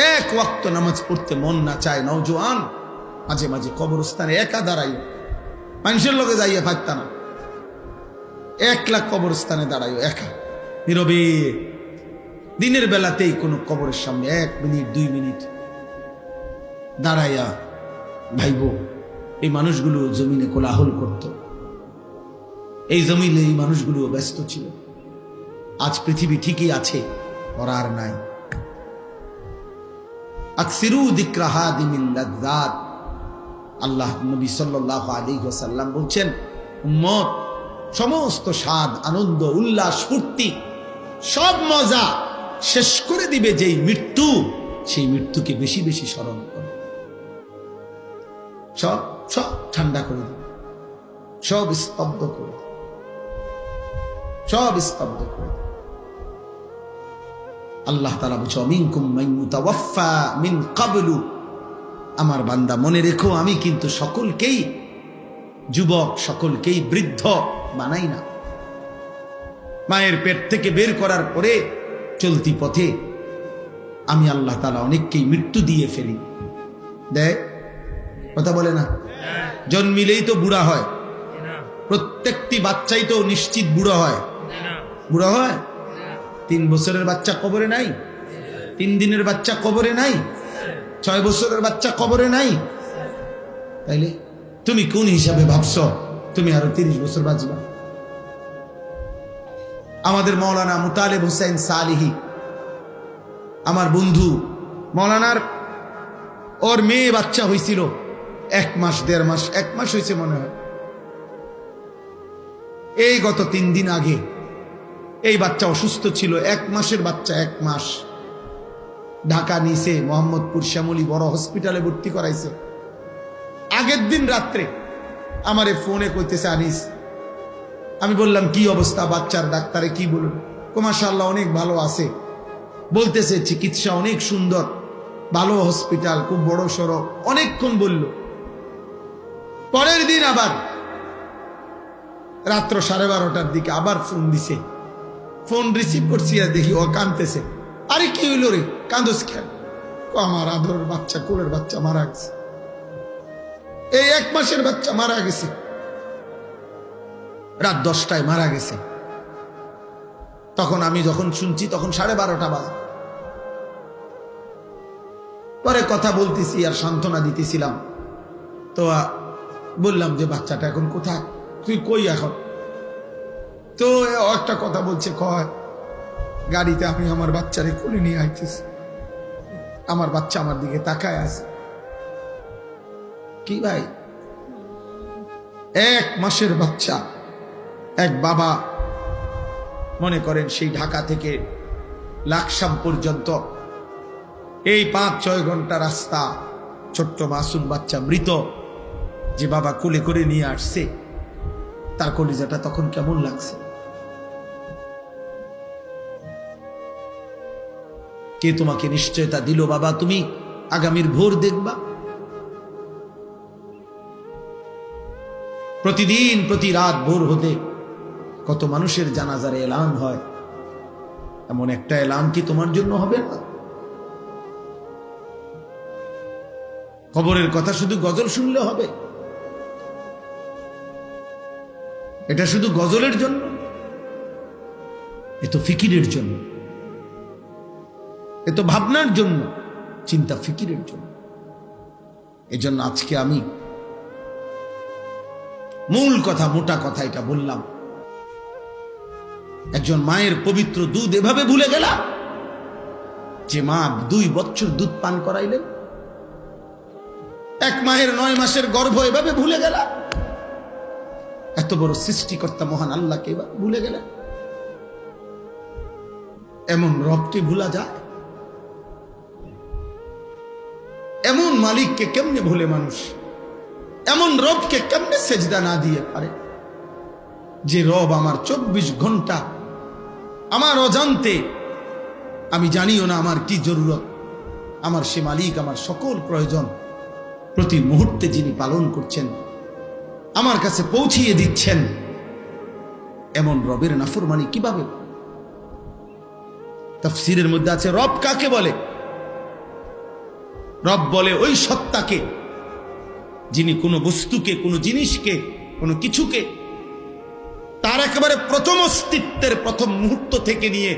এক ওয়াক্ত নামাজ পড়তে মন না চায় নওজোয়ান মাঝে মাঝে কবরস্থানে একা দাঁড়াই, মানুষের লোকে যাইয়া পারত না, একলা কবরস্থানে দাঁড়াই একা নীরবে, দিনের বেলাতেই কোনো কবরের সামনে 1 মিনিট 2 মিনিট দাঁড়াইয়া ভাইব এই মানুষগুলো জমিনে কোলাহল করত, এই জমিনে এই মানুষগুলো ব্যস্ত ছিল। আজ পৃথিবী ঠিকই আছে, ওরা আর নাই। আকসিরু যিকরা হাদিমিল লাযযাত, আল্লাহ নবী সাল্লাল্লাহু আলাইহি ওয়াসাল্লাম বলছেন, উম্মত সমস্ত স্বাদ, আনন্দ, উল্লাস, ফুর্তি, সব মজা শেষ করে দিবে যেই মৃত্যু, সেই মৃত্যুকে বেশি বেশি স্মরণ করো। সব সব ঠান্ডা করে দিবে, সব স্তব্ধ করে দিবে, সব স্তব্ধ করে দিবে। আল্লাহ তাআলা বলছেন, মিনকুম মান ইউতাওয়াফা মিন ক্বাবলু, আমার বান্দা মনে রেখো আমি কিন্তু সকলকেই যুবক, সকলকেই বৃদ্ধ বানাই না। মায়ের পেট থেকে বের করার পরে চলতি পথে আমি আল্লাহ তাআলা অনেককেই মৃত্যু দিয়ে ফেলি। দেখ কথা বলে না, জন্মিলেই তো বুড়া হয়, প্রত্যেকটি বাচ্চাই তো নিশ্চিত বুড়ো হয়, বুড়ো হয়। 3 বছরের বাচ্চা কবরে নাই, 3 দিনের বাচ্চা কবরে নাই, 6 বছরের বাচ্চা কবরে নাই। তাইলে তুমি কোন হিসাবে ভাবছো তুমি আরো 30 বছর বাঁচবা? আমাদের মাওলানা মুতালেব হোসেন সালিহি, আমার বন্ধু, মাওলানার ওর মেয়ে বাচ্চা হয়েছিল 1 মাস 1.5 মাস, 1 মাস হয়েছে মনে হয়। এই গত 3 দিন আগে এই বাচ্চা অসুস্থ ছিল, 1 মাসের বাচ্চা, 1 মাস। ঢাকা নিছে, মোহাম্মদপুর শ্যামলী বড় হসপিটালে ভর্তি করাইছে। আগের দিন রাত্রে আমারে ফোনে কইতেছে, আনিস, আমি বললাম কি অবস্থা বাচ্চার, ডাক্তারে কি বলুন? মাশাআল্লাহ অনেক ভালো আছে, বলতেছে চিকিৎসা অনেক সুন্দর, ভালো হসপিটাল, খুব বড় সড়ো, অনেকক্ষণ বলল। পরের দিন আবার রাত্র 12:30টার দিকে আবার ফোন দিছে, ফোন রিসিভ করছি আর দেখি ও কাঁদতেছে। আরে কি হইল রে, কাঁদোস কেন? আমার আদরের বাচ্চা, কোলের বাচ্চা মারা গেছে, এই 1 মাসের বাচ্চা মারা গেছে, রাত 10টায় মারা গেছে। তখন আমি যখন শুনছি তখন 12:30টা বাজে। পরে কথা বলতেছি আর সান্ত্বনা দিতেছিলাম, তো বললাম যে বাচ্চাটা এখন কোথায়, তুই কই এখন? তো একটা কথা বলছে, কয় গাড়িতে আমি আমার বাচ্চারে কোলে নিয়ে আইতেছি, আমার বাচ্চা আমার দিকে তাকায় আছে। কি ভাই, 1 মাসের বাচ্চা, এক বাবা মনে করেন সেই ঢাকা থেকে লাকসাম পর্যন্ত এই 5-6 ঘন্টা রাস্তা, ছোট্ট মাসুম বাচ্চা মৃত, যে বাবা কোলে করে নিয়ে আসছে, তার কলিজাটা তখন কেমন লাগছে? কে তোমাকে নিশ্চয়তা দিল বাবা তুমি আগামীর ভোর দেখবা? প্রতিদিন প্রতি রাত ভোর হতে কত মানুষের জানাজার এলান হয়, এমন একটা এলান কি তোমার জন্য হবে না? কবরের কথা শুধু গজল শুনলে হবে? এটা শুধু গজলের জন্য? এ তো ফিকিরের জন্য, এ তো ভাবনার জন্য, চিন্তা ফিকিরের জন্য। এজন্য আজকে আমি মূল কথা, মোটা কথা এটা বললাম। একজন মায়ের পবিত্র দুধ এভাবে ভুলে গেলা, যে মা 2 বছর দুধ পান করাইলেন, এক মায়ের 9 মাসের গর্ভ এভাবে ভুলে গেলা, এত বড় সৃষ্টিকর্তা মহান আল্লাহকে এভাবে ভুলে গেলেন। এমন রবকে ভুলা যায়? এমন মালিককে কেমনে ভুলে মানুষ? এমন রবকে কেমনে সেজদা না দিয়ে পারে? যে রব আমার 24 ঘন্টা আমার অজান্তে, আমি জানিও না আমার কি জরুরত, আমার সে মালিক আমার সকল প্রয়োজন প্রতি মুহূর্তে যিনি পালন করছেন, আমার কাছে পৌঁছিয়ে দিচ্ছেন, এমন রবের নাফরমানি কিভাবে? তাফসীরের মধ্যে আছে রব কাকে বলে? রব বলে ওই সত্তাকে যিনি কোনো বস্তুকে, কোনো জিনিসকে, কোনো কিছুকে তার একেবারে প্রথম অস্তিত্বের প্রথম মুহূর্ত থেকে নিয়ে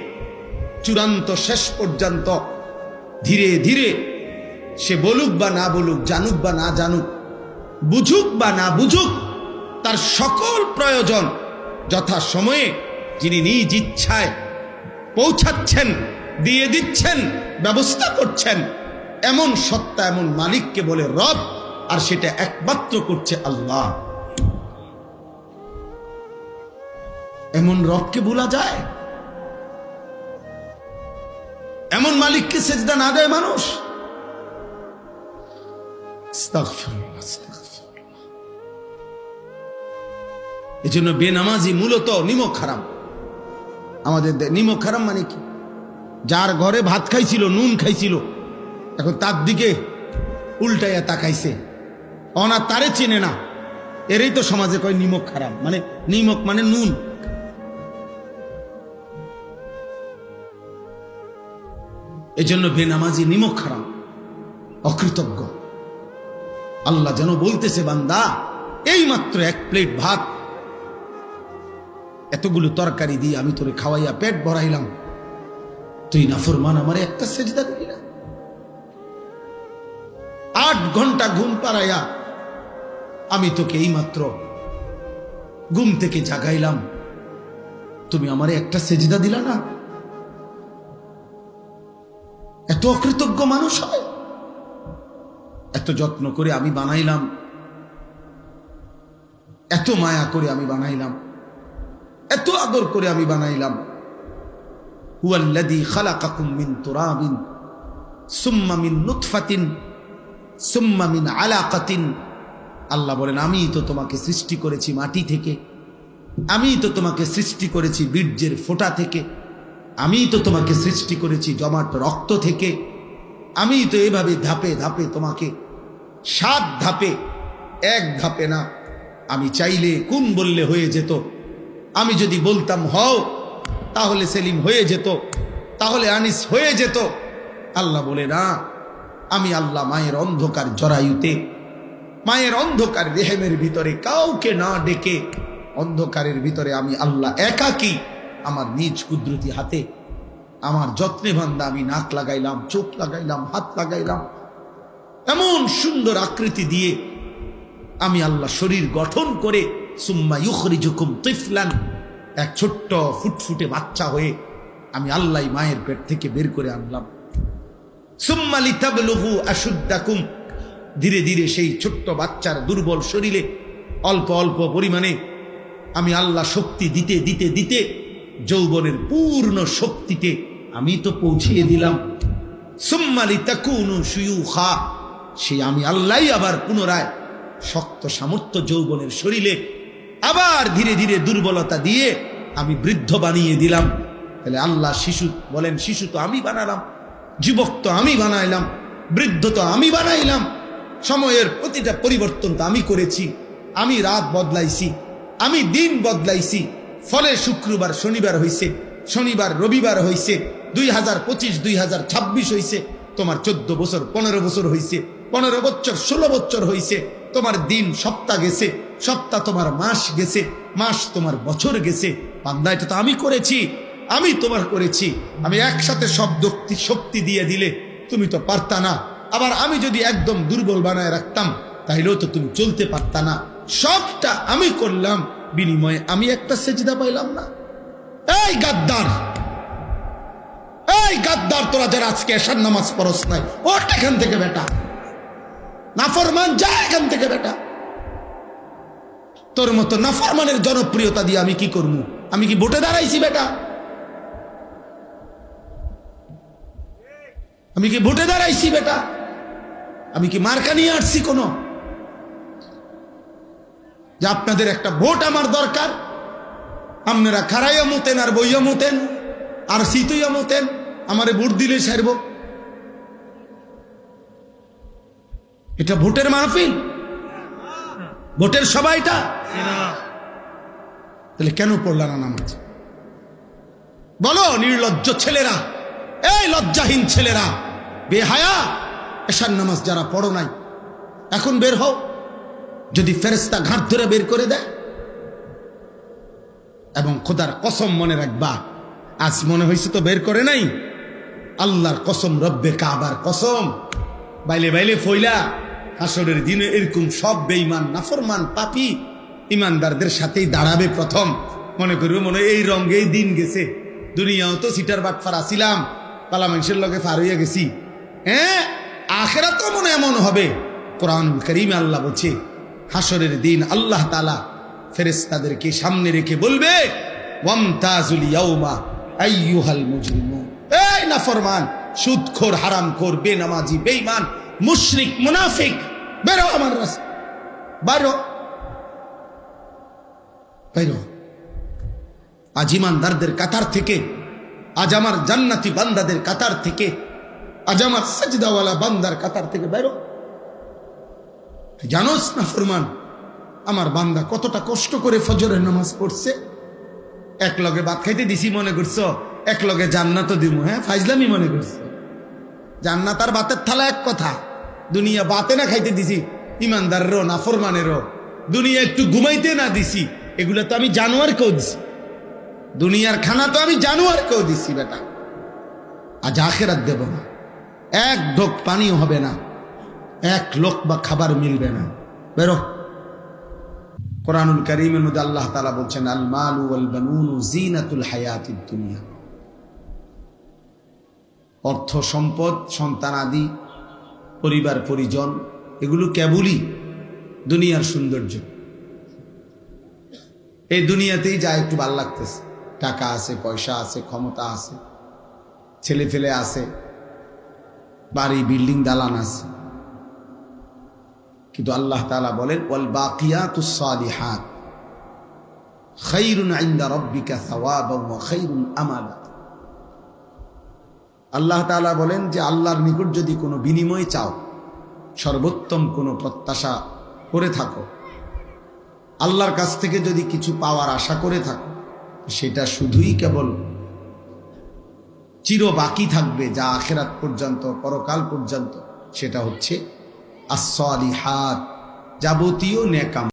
চূড়ান্ত শেষ পর্যন্ত ধীরে ধীরে সে বলুক বা না বলুক, জানুক বা না জানুক, বুঝুক বা না বুঝুক, তার সকল প্রয়োজন যথা সময়ে যিনি নিজ ইচ্ছায় পৌঁছাচ্ছেন, দিয়ে দিচ্ছেন, ব্যবস্থা করছেন, এমন সত্তা, এমন মালিককে বলে রব। আর সেটা একমাত্র করছে আল্লাহ। এমন রবকে ভোলা যায়? এমন মালিককে সেজদা না দেয় মানুষ? এই জন্য বেনামাজি মূলত নিমক হারাম। আমাদের নিমক হারাম মানে কি? যার ঘরে ভাত খাইছিল, নুন খাইছিল, এখন তার দিকে উল্টাইয়া তাকাইছে, অনা তারে চেনে না, এরই তো সমাজে কয় নিমক হারাম। মানে নিমক মানে নুন। এজন্য বেনামাজি নিমক হারাম, অকৃতজ্ঞ। আল্লাহ যেন বলতেছে, বান্দা এই মাত্র এক প্লেট ভাত, এতগুলো তরকারি দিয়ে আমি তোরে খাওয়াইয়া পেট ভরাইলাম, তুই নাফরমান আমারে একটা সেজদা দিবি না? 8 ঘন্টা ঘুম পাড়াইয়া আমি তোকে এই মাত্র ঘুম থেকে জাগাইলাম, তুমি আমারে একটা সেজদা দিলা না? এত অকৃতজ্ঞ মানুষ হয়? এত যত্ন করে আমি বানাইলাম, এত মায়া করে আমি বানাইলাম, এত আদর করে আমি বানাইলাম। হুয়াল্লাযী খালাকাকুম মিন তুরাবিন সুম্মা মিন নুতফাতিন সুম্মা মিন আলাকাতিন। আল্লাহ বলেন, আমি তো তোমাকে সৃষ্টি করেছি মাটি থেকে, আমি তো তোমাকে সৃষ্টি করেছি বীর্যের ফোঁটা থেকে, আমি তো তোমাকে সৃষ্টি করেছি জমাট রক্ত থেকে, আমি তো এভাবে ধাপে ধাপে তোমাকে 7 ধাপে, 1 ধাপে না। আমি চাইলে কুন বললে হয়ে যেত, আমি যদি বলতাম হও তাহলে সেলিম হয়ে যেত, তাহলে আনিস হয়ে যেত। আল্লাহ বলে না, আমি আল্লাহ মায়ের অন্ধকার জরায়ুতে, মায়ের অন্ধকার রেহেমের ভিতরে কাউকে না ডেকে, অন্ধকারের ভিতরে আমি আল্লাহ একাকী আমার নিজ কুদরতি হাতে আমার যত্নে বান্দা আমি নাক লাগাইলাম, চোখ লাগাইলাম, হাত লাগাইলাম, এমন সুন্দর আকৃতি দিয়ে আমি আল্লাহ শরীর গঠন করে সুম্মা ইউখরিজুকুম তিফলান, এক ছোট্ট ফুটফুটে বাচ্চা হয়ে আমি আল্লাহ মায়ের পেট থেকে বের করে আনলাম। সুম্মা লিতাবলুগু আশুদ্দাকুম, ধীরে ধীরে সেই ছোট্ট বাচ্চার দুর্বল শরীরে অল্প অল্প পরিমাণে আমি আল্লাহ শক্তি দিতে দিতে দিতে যৌবনের পূর্ণ শক্তিতে আমি তো পৌঁছিয়ে দিলাম। সুম্মা লিতাকুনু শুয়ুখা, সেই আমি আল্লাহই আবার পুনরায় শক্ত সামর্থ্য যৌবনের শরীরে আবার ধীরে ধীরে দুর্বলতা দিয়ে আমি বৃদ্ধ বানিয়ে দিলাম। তাহলে আল্লাহ শিশু বলেন, শিশু তো আমি বানালাম, যুবক তো আমি বানাইলাম, বৃদ্ধ তো আমি বানাইলাম, সময়ের প্রতিটা পরিবর্তন তো আমি করেছি, আমি রাত বদলাইছি, আমি দিন বদলাইছি। ফলে শুক্রবার শনিবার হইছে, শনিবার রবিবার হইছে, 2025 2026 হইছে, তোমার 14 বছর 15 বছর হইছে, 15 বছর 16 বছর হইছে, তোমার দিন সপ্তাহ গেছে, সপ্তাহ তোমার মাস গেছে, মাস তোমার বছর গেছে। বান্দা এটা তো আমি করেছি, আমি তোমার করেছি। আমি একসাথে সব শক্তি দিয়ে দিলে তুমি তো পারতা না, আবার আমি যদি একদম দুর্বল বানায় রাখতাম তাইলেও তো তুমি চলতে পারতা না। সবটা আমি করলাম, বিনিময়ে আমি একটা সেজদা পাইলাম না। এই গাদ্দার, এই গাদ্দার, তোরা যারা আজকে এশার নামাজ পড়স নাই, ওঠ এখান থেকে বেটা, নাফরমান, যা এখান থেকে বেটা। তোর মতো নাফরমানের জনপ্রিয়তা দিয়ে আমি কি করবো? আমি কি ভোটে দাঁড়াইছি বেটা? আমি কি ভোটে দাঁড়াইছি বেটা? আমি কি মার্কা নিয়ে আসছি কোনো? যে আপনাদের একটা ভোট আমার দরকার, আপনারা খারাইয়া মতেন আর বইয়া মতেন আর শীতইয়া মতেন, আমারে ভোট দিলে সারব? এটা ভোটের মাহফিল? ভোটের সবাইটা? তাহলে কেন পড়লা না নামাজ? বলো নির্লজ্জ ছেলেরা, এই লজ্জাহীন ছেলেরা, বেহায়া, এশার নামাজ যারা পড়ো নাই, এখন বের হও, যদি ফেরেশতা ঘাট ধরে বের করে দেয়। এবং খোদার কসম মনে রাখবা, আজ মনে হয়েছে তো বের করে নাই, আল্লাহর কসম, রব্বে কাবার কসম, বাইলে বাইলে ফইলা হাসরের দিনে এরকম সব বেঈমান নাফরমান পাপী ইমানদারদের সাথেই দাঁড়াবে প্রথম। মনে করবে মনে এই রঙেই দিন গেছে, দুনিয়াও তো সিটার বাটফার আসিলাম, পালা মানুষের লগে ফার হইয়া গেছি। হ্যাঁ, আখিরাতও মনে এমন হবে। কোরআনুল কারীমে আল্লাহ বলছে, হাসরের দিন আল্লাহ তাআলা ফেরেশতাদেরকে সামনে রেখে বলবে, ওয়ামতাজুল ইয়াউমা আইয়ুহাল মুজরিমুন, এই নাফরমান, সুদখোর, হারামখোর, বেনামাজি, বেঈমান, মুশরিক, মুনাফিক, বেরো আমার রাস্তা, বাইরো বাইরো। আজ ইমানদারদের কাতার থেকে, আজ আমার জান্নাতি বান্দাদের কাতার থেকে, আজ আমার সাজদাওয়ালা বান্দার কাতার থেকে বাইরো। জানোস না ফরমান, আমার বান্দা কতটা কষ্ট করে ফজরের নামাজ পড়ছে। এক লগে ভাত খাইতে দিছি মনে করছো এক লগে জান্নাতও দিব? হ্যাঁ, ফাইজলামি মনে করছো। জান্নাত আর ভাতের থালা এক কথা। দুনিয়া বাতে না খাইতে দিছি ইমানদারেরও নাফরমানেরও, দুনিয়া একটু ঘুমাইতে না দিছি, এগুলো তো আমি জানোয়ার কেউ দিছি। দুনিয়ার খানা তো আমি জানোয়ার কেউ দিছি বেটা। আজ আখেরাত দেব না, এক ঢোক পানিও হবে না, এক লোকমা খাবার মিলবে না, বেরো। কোরআনুল কারীমের মধ্যে আল্লাহ তাআলা বলছেন, আল মালু ওয়াল বানুনু জিনাতুল হায়াতিদ দুনিয়া। অর্থ সম্পদ, সন্তানাদি, পরিবার পরিজন, এগুলো কেবলই দুনিয়ার সৌন্দর্য। এই দুনিয়াতেই যা একটু ভালো লাগতেছে, টাকা আছে, পয়সা আছে, ক্ষমতা আছে, ছেলে ফেলে আছে, বাড়ি বিল্ডিং দালান আছে। কিন্তু আল্লাহ তাআলা বলেন, ওয়াল বাকিয়াতুস সালিহাত খায়রুন ইনদা রাব্বিকা সাওয়াবান ওয়া খায়রুন আমালা। আল্লাহ তাআলা বলেন যে আল্লাহর নিকট যদি কোনো বিনিময় চাও, সর্বোত্তম কোনো প্রত্যাশা করে থাকো, আল্লাহর কাছ থেকে যদি কিছু পাওয়ার আশা করে থাকো, সেটা শুধুই কেবল চির বাকি থাকবে, যা আখিরাত পর্যন্ত, পরকাল পর্যন্ত, সেটা হচ্ছে আস-সালিহাত, যাবতীয় নেক আমল।